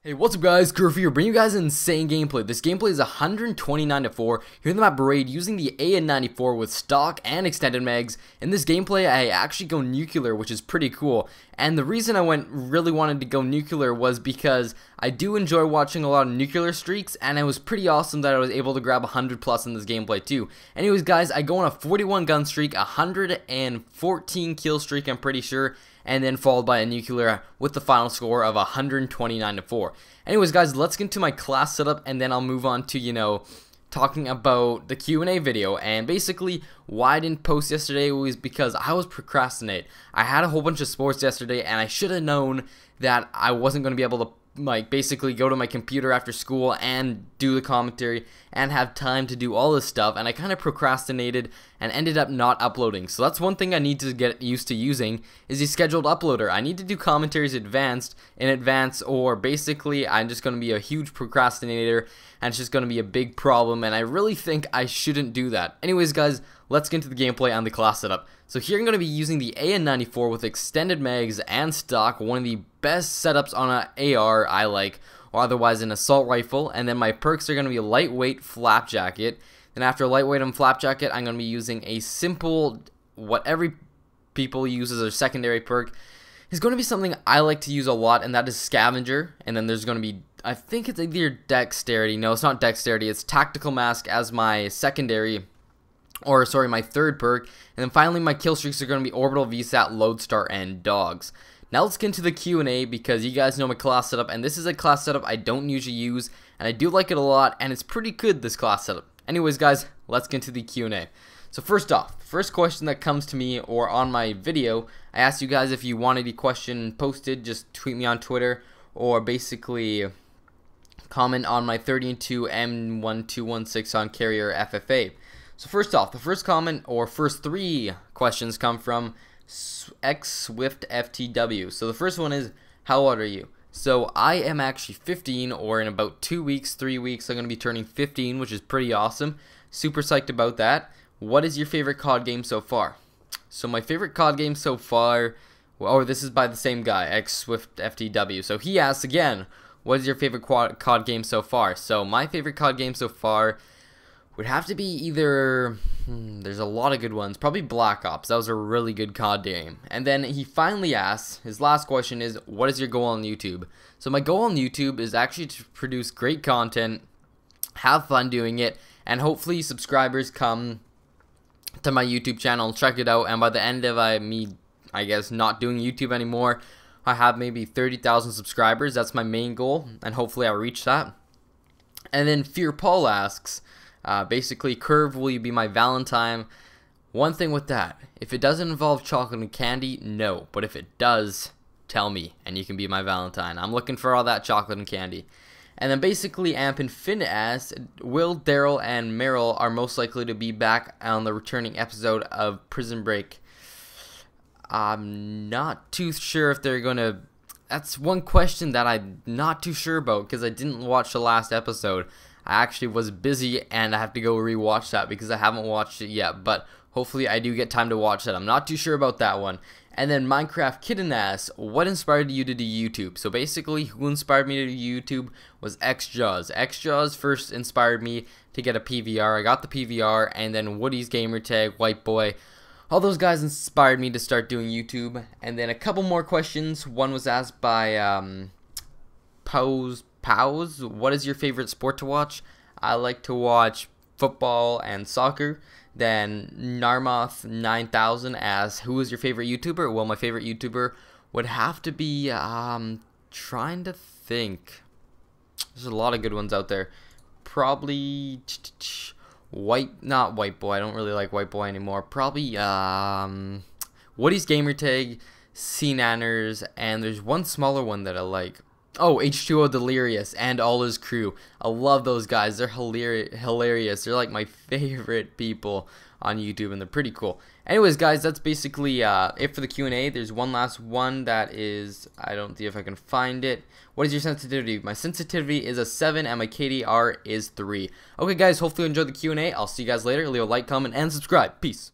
Hey, what's up guys, Curfew here, bringing you guys an insane gameplay. This gameplay is 129-4, here in the map Raid, using the AN-94 with stock and extended mags. In this gameplay, I actually go nuclear, which is pretty cool. And the reason I really wanted to go nuclear was because I do enjoy watching a lot of nuclear streaks, and it was pretty awesome that I was able to grab 100 plus in this gameplay too. Anyways guys, I go on a 41 gun streak, 114 kill streak I'm pretty sure, and then followed by a nuclear with the final score of 129-4. Anyways guys, let's get into my class setup, and then I'll move on to, talking about the Q&A video. And basically, why I didn't post yesterday was because I was procrastinating. I had a whole bunch of sports yesterday, and I should have known that I wasn't going to be able to basically go to my computer after school and do the commentary and have time to do all this stuff, and I kind of procrastinated and ended up not uploading. So that's one thing I need to get used to using, is the scheduled uploader. I need to do commentaries in advance, or basically I'm just going to be a huge procrastinator and it's just going to be a big problem, and I really think I shouldn't do that. Anyways guys, let's get into the gameplay on the class setup. So here I'm going to be using the AN-94 with extended mags and stock, one of the best setups on an AR I like, or otherwise an assault rifle. And then my perks are going to be a lightweight flap jacket. Then after lightweight and flap jacket, I'm going to be using a simple, what every people use as their secondary perk, is going to be something I like to use a lot, and that is scavenger. And then there's going to be, I think it's either dexterity, no it's not dexterity, it's tactical mask as my secondary, or sorry, my third perk. And then finally my kill streaks are going to be orbital, VSAT, lodestar, and dogs. Now let's get into the Q&A, because you guys know my class setup, and this is a class setup I don't usually use, and I do like it a lot, and it's pretty good, this class setup. Anyways guys, let's get into the Q&A. So first off, first question that comes to me or on my video, I asked you guys if you wanted a question posted, just tweet me on Twitter, or basically comment on my 30-2 M1216 on carrier FFA. So first off, the first comment, or first three questions, come from XSwiftFTW. So the first one is, how old are you? So I am actually 15, or in about 2 weeks, 3 weeks, I'm going to be turning 15, which is pretty awesome. Super psyched about that. What is your favorite COD game so far? So my favorite COD game so far, oh, this is by the same guy, XSwiftFTW. So he asks again, what is your favorite COD game so far? So my favorite COD game so far would have to be either, there's a lot of good ones, probably Blackops. That was a really good COD game. And then he finally asks, his last question is, what is your goal on YouTube? So my goal on YouTube is actually to produce great content, have fun doing it, and hopefully subscribers come to my YouTube channel, check it out, and by the end of me, I guess, not doing YouTube anymore, I have maybe 30,000 subscribers. That's my main goal, and hopefully I'll reach that. And then Fear Paul asks, basically, Curve, will you be my Valentine? One thing with that, if it doesn't involve chocolate and candy, no. But if it does, tell me, and you can be my Valentine. I'm looking for all that chocolate and candy. And then basically, Amp Infinite asks, Will, Daryl, and Meryl are most likely to be back on the returning episode of Prison Break? I'm not too sure if they're going to... That's one question that I'm not too sure about, because I didn't watch the last episode. I actually was busy, and I have to go rewatch that because I haven't watched it yet, but hopefully I do get time to watch that. I'm not too sure about that one. And then Minecraft Kitten asks, what inspired you to do YouTube? So basically, who inspired me to do YouTube was XJaws. XJaws first inspired me to get a PVR. I got the PVR, and then Woody's Gamertag, White Boy, all those guys inspired me to start doing YouTube. And then a couple more questions. One was asked by Pose. What is your favorite sport to watch? I like to watch football and soccer. Then Narmoth 9000 asks, who is your favorite YouTuber? Well, my favorite YouTuber would have to be, trying to think. There's a lot of good ones out there. Probably not White Boy. I don't really like White Boy anymore. Probably Woody's Gamertag, C-Nanners, and there's one smaller one that I like. Oh, H2O Delirious and all his crew. I love those guys. They're hilarious. They're like my favorite people on YouTube, and they're pretty cool. Anyways, guys, that's basically it for the Q&A. There's one last one that is, I don't see if I can find it. What is your sensitivity? My sensitivity is a 7, and my KDR is 3. Okay, guys, hopefully you enjoyed the Q&A. I'll see you guys later. Leave a like, comment, and subscribe. Peace.